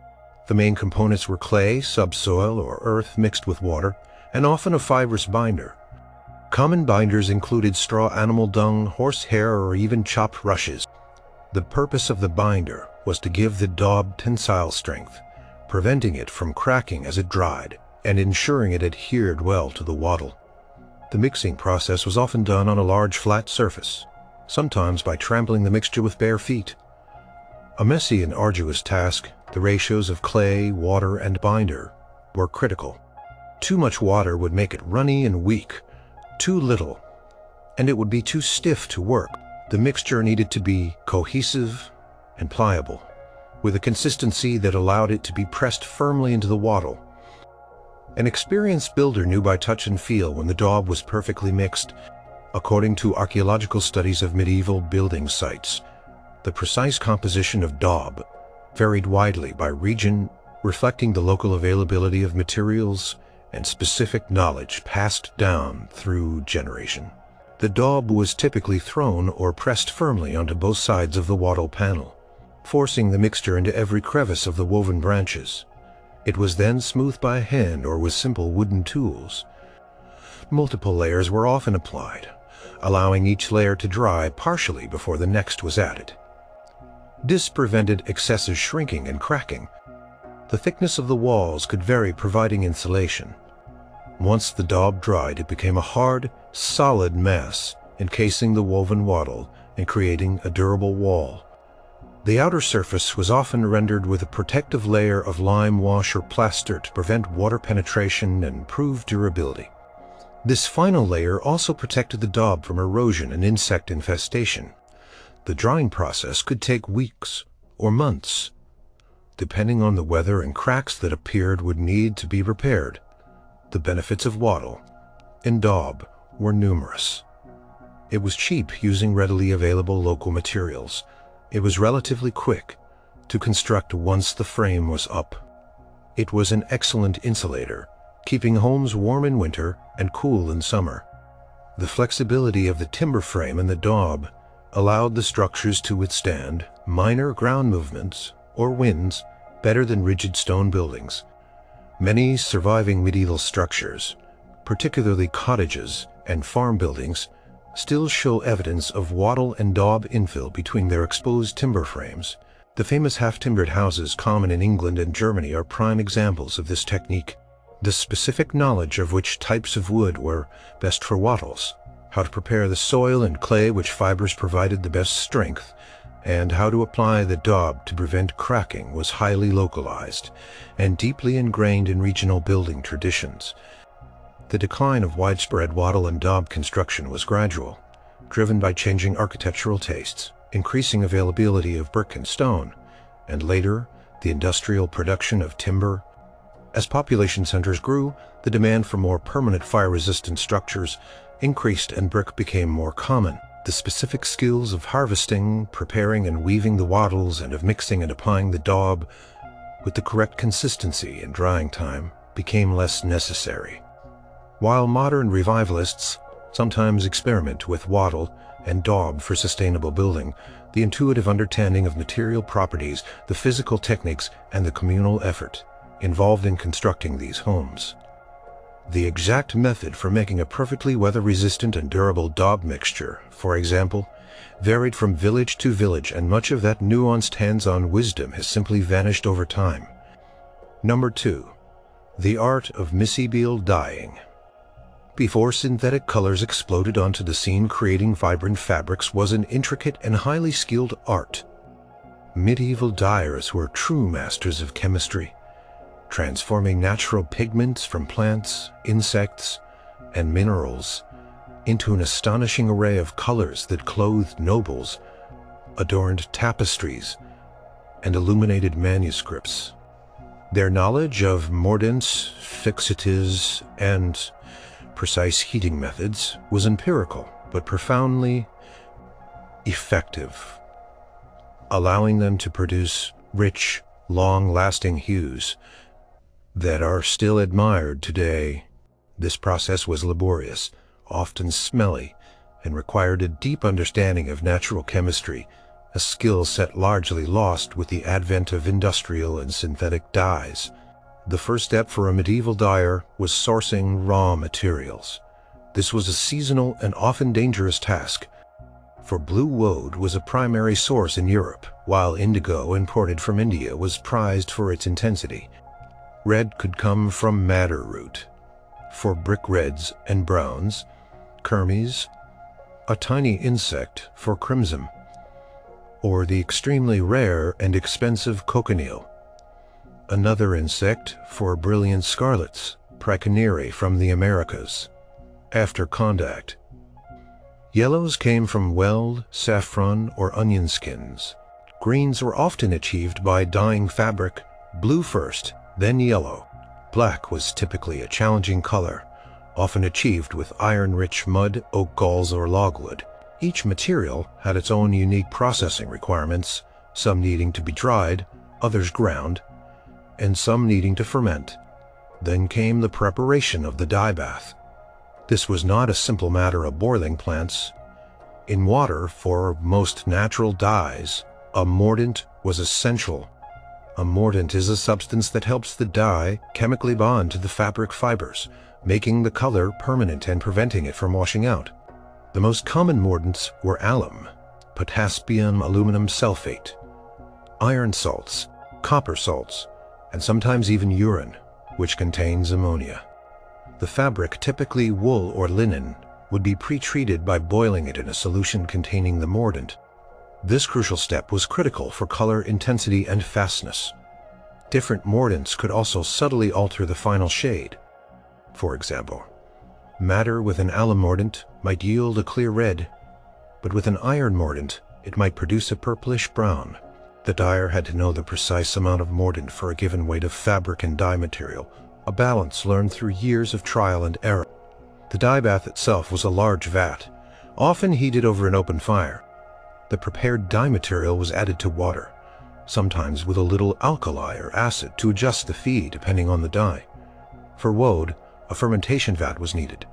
The main components were clay, subsoil, or earth mixed with water, and often a fibrous binder. Common binders included straw, animal dung, horse hair, or even chopped rushes. The purpose of the binder was to give the daub tensile strength, preventing it from cracking as it dried, and ensuring it adhered well to the wattle. The mixing process was often done on a large flat surface, sometimes by trampling the mixture with bare feet. A messy and arduous task, the ratios of clay, water, and binder were critical. Too much water would make it runny and weak, too little, and it would be too stiff to work. The mixture needed to be cohesive and pliable, with a consistency that allowed it to be pressed firmly into the wattle. An experienced builder knew by touch and feel when the daub was perfectly mixed. According to archaeological studies of medieval building sites, the precise composition of daub varied widely by region, reflecting the local availability of materials and specific knowledge passed down through generation. The daub was typically thrown or pressed firmly onto both sides of the wattle panel, forcing the mixture into every crevice of the woven branches. It was then smoothed by hand or with simple wooden tools. Multiple layers were often applied, allowing each layer to dry partially before the next was added. This prevented excessive shrinking and cracking. The thickness of the walls could vary, providing insulation. Once the daub dried, it became a hard, solid mass, encasing the woven wattle and creating a durable wall. The outer surface was often rendered with a protective layer of lime wash or plaster to prevent water penetration and improve durability. This final layer also protected the daub from erosion and insect infestation. The drying process could take weeks or months. Depending on the weather, and cracks that appeared would need to be repaired. The benefits of wattle and daub were numerous. It was cheap, using readily available local materials. It was relatively quick to construct once the frame was up. It was an excellent insulator, keeping homes warm in winter and cool in summer. The flexibility of the timber frame and the daub allowed the structures to withstand minor ground movements or winds better than rigid stone buildings. Many surviving medieval structures, particularly cottages and farm buildings, still show evidence of wattle and daub infill between their exposed timber frames. The famous half-timbered houses common in England and Germany are prime examples of this technique. The specific knowledge of which types of wood were best for wattles, how to prepare the soil and clay, which fibers provided the best strength, and how to apply the daub to prevent cracking was highly localized and deeply ingrained in regional building traditions. The decline of widespread wattle and daub construction was gradual, driven by changing architectural tastes, increasing availability of brick and stone, and later, the industrial production of timber. As population centers grew, the demand for more permanent fire-resistant structures increased and brick became more common. The specific skills of harvesting, preparing and weaving the wattles, and of mixing and applying the daub with the correct consistency and drying time became less necessary. While modern revivalists sometimes experiment with wattle and daub for sustainable building, the intuitive understanding of material properties, the physical techniques, and the communal effort involved in constructing these homes. The exact method for making a perfectly weather-resistant and durable daub mixture, for example, varied from village to village, and much of that nuanced hands-on wisdom has simply vanished over time. Number 2. The art of mesibial dyeing. Before synthetic colors exploded onto the scene, creating vibrant fabrics was an intricate and highly skilled art. Medieval dyers were true masters of chemistry, transforming natural pigments from plants, insects, and minerals into an astonishing array of colors that clothed nobles, adorned tapestries, and illuminated manuscripts. Their knowledge of mordants, fixatives, and precise heating methods was empirical but profoundly effective, allowing them to produce rich, long-lasting hues that are still admired today. This process was laborious, often smelly, and required a deep understanding of natural chemistry, a skill set largely lost with the advent of industrial and synthetic dyes. The first step for a medieval dyer was sourcing raw materials. This was a seasonal and often dangerous task, for blue woad was a primary source in Europe, while indigo imported from India was prized for its intensity. Red could come from madder root. For brick reds and browns, kermes, a tiny insect for crimson, or the extremely rare and expensive cochineal, another insect for brilliant scarlets, pracanere from the Americas. After contact, yellows came from weld, saffron, or onion skins. Greens were often achieved by dyeing fabric, blue first, then yellow. Black was typically a challenging color, often achieved with iron-rich mud, oak galls, or logwood. Each material had its own unique processing requirements, some needing to be dried, others ground, and some needing to ferment. Then came the preparation of the dye bath. This was not a simple matter of boiling plants. In water, for most natural dyes, a mordant was essential. A mordant is a substance that helps the dye chemically bond to the fabric fibers, making the color permanent and preventing it from washing out. The most common mordants were alum, potassium aluminum sulfate, iron salts, copper salts, and sometimes even urine, which contains ammonia. The fabric, typically wool or linen, would be pre-treated by boiling it in a solution containing the mordant. This crucial step was critical for color intensity and fastness. Different mordants could also subtly alter the final shade. For example, madder with an alum mordant might yield a clear red, but with an iron mordant, it might produce a purplish brown. The dyer had to know the precise amount of mordant for a given weight of fabric and dye material, a balance learned through years of trial and error. The dye bath itself was a large vat, often heated over an open fire. The prepared dye material was added to water, sometimes with a little alkali or acid to adjust the feed depending on the dye. For woad, a fermentation vat was needed.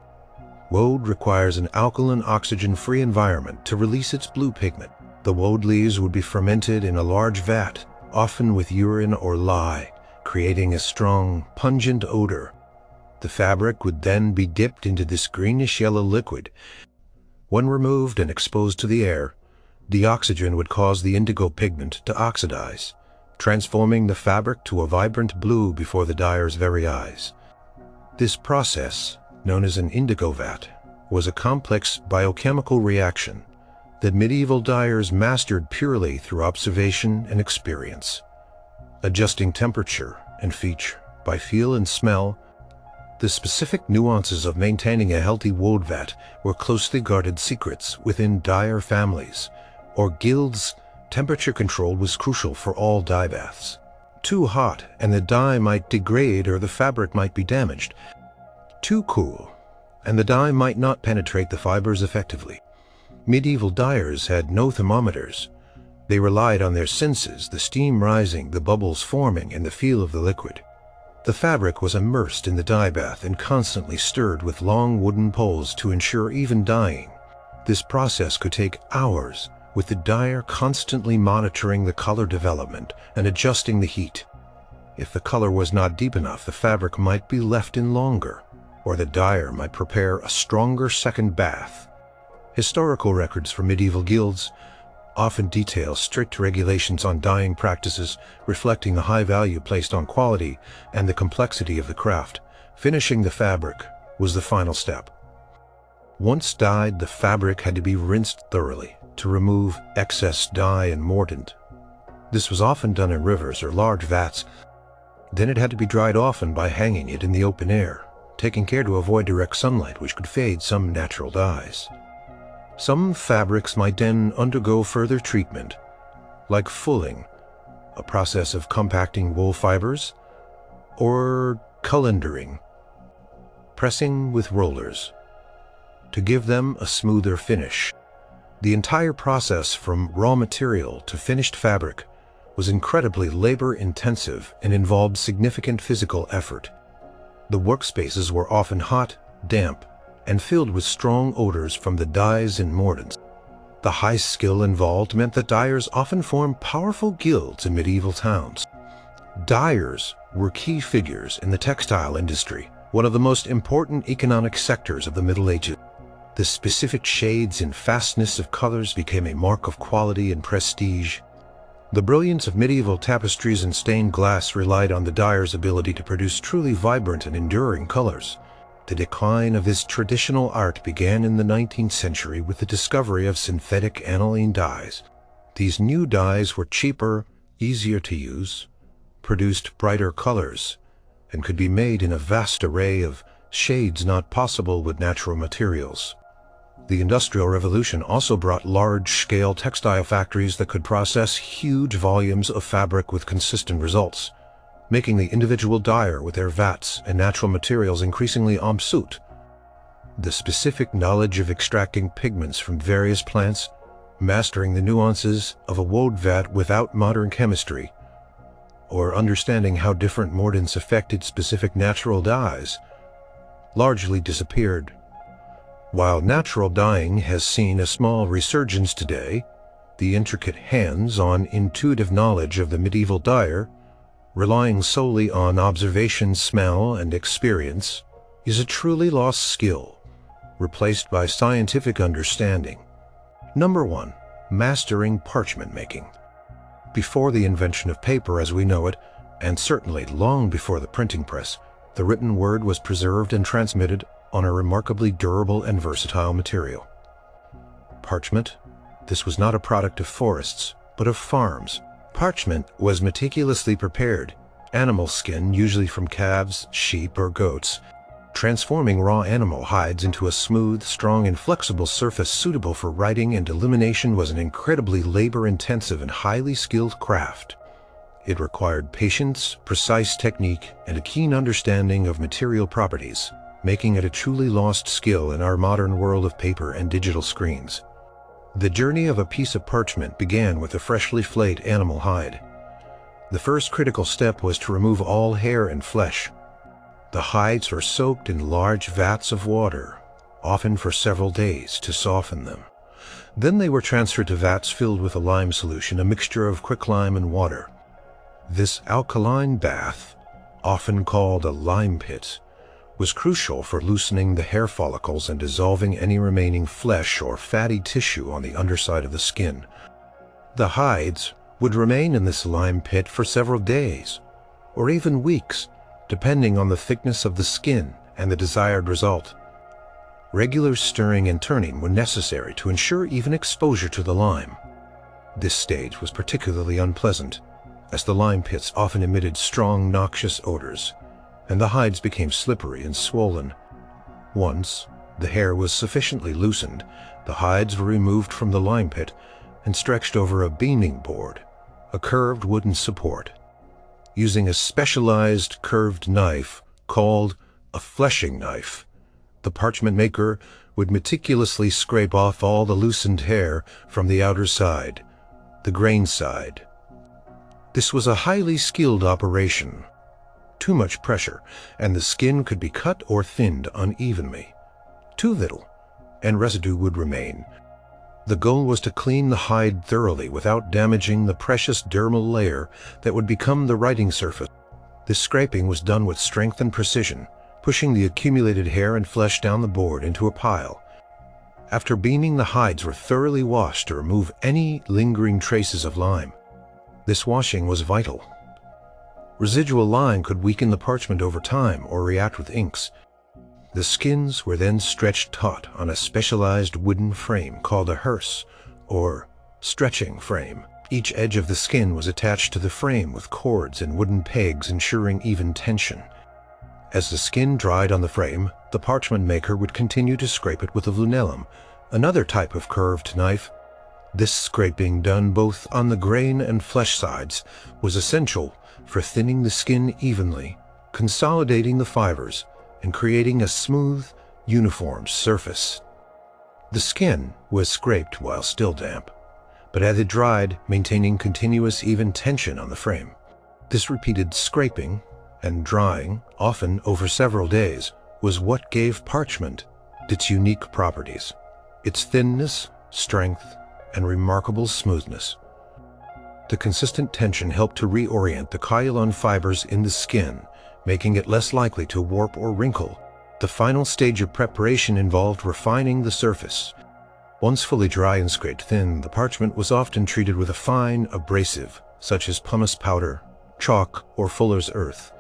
Woad requires an alkaline, oxygen-free environment to release its blue pigment. The woad leaves would be fermented in a large vat, often with urine or lye, creating a strong, pungent odor. The fabric would then be dipped into this greenish-yellow liquid. When removed and exposed to the air, the oxygen would cause the indigo pigment to oxidize, transforming the fabric to a vibrant blue before the dyer's very eyes. This process, known as an indigo vat, was a complex biochemical reaction that medieval dyers mastered purely through observation and experience. Adjusting temperature and feature by feel and smell, the specific nuances of maintaining a healthy woad vat were closely guarded secrets within dyer families or guilds. Temperature control was crucial for all dye baths. Too hot and the dye might degrade or the fabric might be damaged. Too cool and the dye might not penetrate the fibers effectively. Medieval dyers had no thermometers. They relied on their senses, the steam rising, the bubbles forming, and the feel of the liquid. The fabric was immersed in the dye bath and constantly stirred with long wooden poles to ensure even dyeing. This process could take hours, with the dyer constantly monitoring the color development and adjusting the heat. If the color was not deep enough, the fabric might be left in longer, or the dyer might prepare a stronger second bath. Historical records from medieval guilds often detail strict regulations on dyeing practices, reflecting the high value placed on quality and the complexity of the craft. Finishing the fabric was the final step. Once dyed, the fabric had to be rinsed thoroughly to remove excess dye and mordant. This was often done in rivers or large vats. Then it had to be dried often by hanging it in the open air, taking care to avoid direct sunlight, which could fade some natural dyes. Some fabrics might then undergo further treatment, like fulling, a process of compacting wool fibers, or calendering, pressing with rollers, to give them a smoother finish. The entire process from raw material to finished fabric was incredibly labor-intensive and involved significant physical effort. The workspaces were often hot, damp, and filled with strong odors from the dyes and mordants. The high skill involved meant that dyers often formed powerful guilds in medieval towns. Dyers were key figures in the textile industry, one of the most important economic sectors of the Middle Ages. The specific shades and fastness of colors became a mark of quality and prestige. The brilliance of medieval tapestries and stained glass relied on the dyer's ability to produce truly vibrant and enduring colors. The decline of this traditional art began in the 19th century with the discovery of synthetic aniline dyes. These new dyes were cheaper, easier to use, produced brighter colors, and could be made in a vast array of shades not possible with natural materials. The Industrial Revolution also brought large-scale textile factories that could process huge volumes of fabric with consistent results, making the individual dyer with their vats and natural materials increasingly obsolete. The specific knowledge of extracting pigments from various plants, mastering the nuances of a woad vat without modern chemistry, or understanding how different mordants affected specific natural dyes, largely disappeared. While natural dyeing has seen a small resurgence today, the intricate hands-on intuitive knowledge of the medieval dyer relying solely on observation, smell, and experience, is a truly lost skill, replaced by scientific understanding. Number 1. Mastering parchment making. Before the invention of paper as we know it, and certainly long before the printing press, the written word was preserved and transmitted on a remarkably durable and versatile material. Parchment. This was not a product of forests, but of farms. Parchment was meticulously prepared, animal skin usually from calves, sheep, or goats, transforming raw animal hides into a smooth, strong, and flexible surface suitable for writing and illumination was an incredibly labor-intensive and highly skilled craft. It required patience, precise technique, and a keen understanding of material properties, making it a truly lost skill in our modern world of paper and digital screens. The journey of a piece of parchment began with a freshly flayed animal hide. The first critical step was to remove all hair and flesh. The hides were soaked in large vats of water, often for several days, to soften them. Then they were transferred to vats filled with a lime solution, a mixture of quicklime and water. This alkaline bath, often called a lime pit, was crucial for loosening the hair follicles and dissolving any remaining flesh or fatty tissue on the underside of the skin. The hides would remain in this lime pit for several days, or even weeks, depending on the thickness of the skin and the desired result. Regular stirring and turning were necessary to ensure even exposure to the lime. This stage was particularly unpleasant, as the lime pits often emitted strong, noxious odors, and the hides became slippery and swollen. Once the hair was sufficiently loosened, the hides were removed from the lime pit and stretched over a beaming board, a curved wooden support. Using a specialized curved knife called a fleshing knife, the parchment maker would meticulously scrape off all the loosened hair from the outer side, the grain side. This was a highly skilled operation. Too much pressure, and the skin could be cut or thinned unevenly. Too little, and residue would remain. The goal was to clean the hide thoroughly without damaging the precious dermal layer that would become the writing surface. This scraping was done with strength and precision, pushing the accumulated hair and flesh down the board into a pile. After beaming, the hides were thoroughly washed to remove any lingering traces of lime. This washing was vital. Residual lime could weaken the parchment over time or react with inks. The skins were then stretched taut on a specialized wooden frame called a hearse, or stretching frame. Each edge of the skin was attached to the frame with cords and wooden pegs ensuring even tension. As the skin dried on the frame, the parchment maker would continue to scrape it with a lunellum, another type of curved knife. This scraping, done both on the grain and flesh sides, was essential for thinning the skin evenly, consolidating the fibers, and creating a smooth, uniform surface. The skin was scraped while still damp, but as it dried, maintaining continuous even tension on the frame. This repeated scraping and drying, often over several days, was what gave parchment its unique properties, its thinness, strength, and remarkable smoothness. The consistent tension helped to reorient the kaolin fibers in the skin, making it less likely to warp or wrinkle. The final stage of preparation involved refining the surface. Once fully dry and scraped thin, the parchment was often treated with a fine abrasive, such as pumice powder, chalk, or fuller's earth.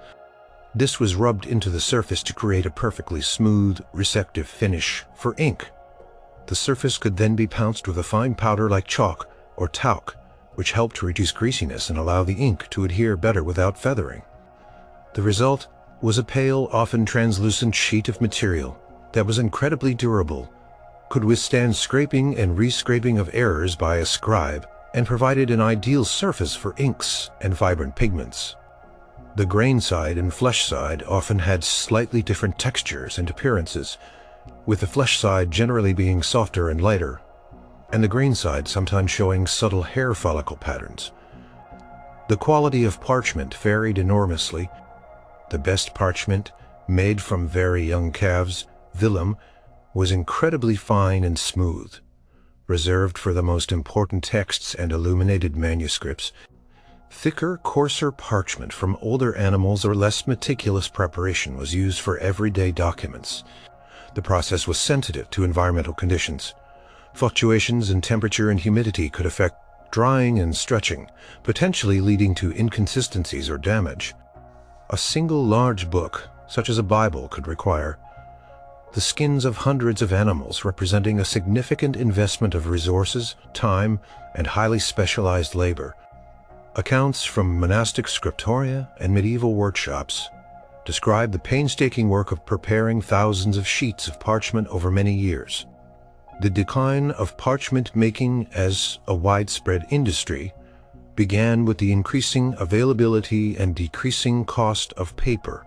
This was rubbed into the surface to create a perfectly smooth, receptive finish for ink. The surface could then be pounced with a fine powder like chalk or talc, which helped to reduce greasiness and allow the ink to adhere better without feathering. The result was a pale, often translucent sheet of material that was incredibly durable, could withstand scraping and rescraping of errors by a scribe, and provided an ideal surface for inks and vibrant pigments. The grain side and flesh side often had slightly different textures and appearances, with the flesh side generally being softer and lighter, and the grain side sometimes showing subtle hair follicle patterns. The quality of parchment varied enormously. The best parchment, made from very young calves, vellum, was incredibly fine and smooth, reserved for the most important texts and illuminated manuscripts. Thicker, coarser parchment from older animals or less meticulous preparation was used for everyday documents. The process was sensitive to environmental conditions. Fluctuations in temperature and humidity could affect drying and stretching, potentially leading to inconsistencies or damage. A single large book, such as a Bible, could require the skins of hundreds of animals, representing a significant investment of resources, time, and highly specialized labor. Accounts from monastic scriptoria and medieval workshops describe the painstaking work of preparing thousands of sheets of parchment over many years. The decline of parchment making as a widespread industry began with the increasing availability and decreasing cost of paper.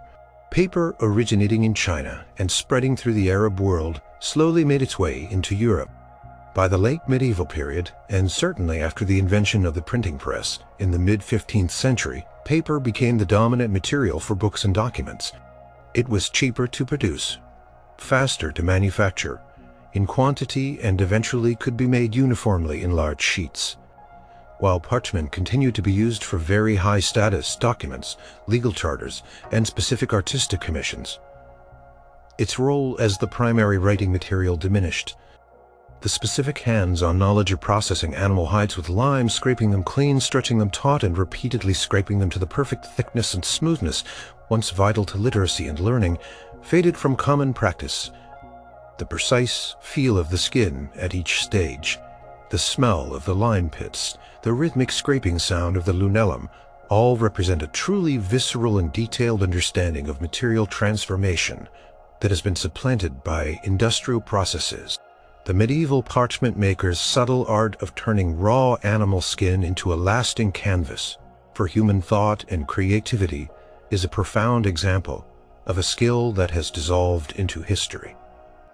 Paper, originating in China and spreading through the Arab world, slowly made its way into Europe. By the late medieval period, and certainly after the invention of the printing press in the mid-15th century, paper became the dominant material for books and documents. It was cheaper to produce, faster to manufacture, in quantity, and eventually could be made uniformly in large sheets. While parchment continued to be used for very high-status documents, legal charters, and specific artistic commissions, its role as the primary writing material diminished. The specific hands-on knowledge of processing animal hides with lime, scraping them clean, stretching them taut, and repeatedly scraping them to the perfect thickness and smoothness, once vital to literacy and learning, faded from common practice. The precise feel of the skin at each stage, the smell of the lime pits, the rhythmic scraping sound of the lunellum, all represent a truly visceral and detailed understanding of material transformation that has been supplanted by industrial processes. The medieval parchment maker's subtle art of turning raw animal skin into a lasting canvas for human thought and creativity is a profound example of a skill that has dissolved into history.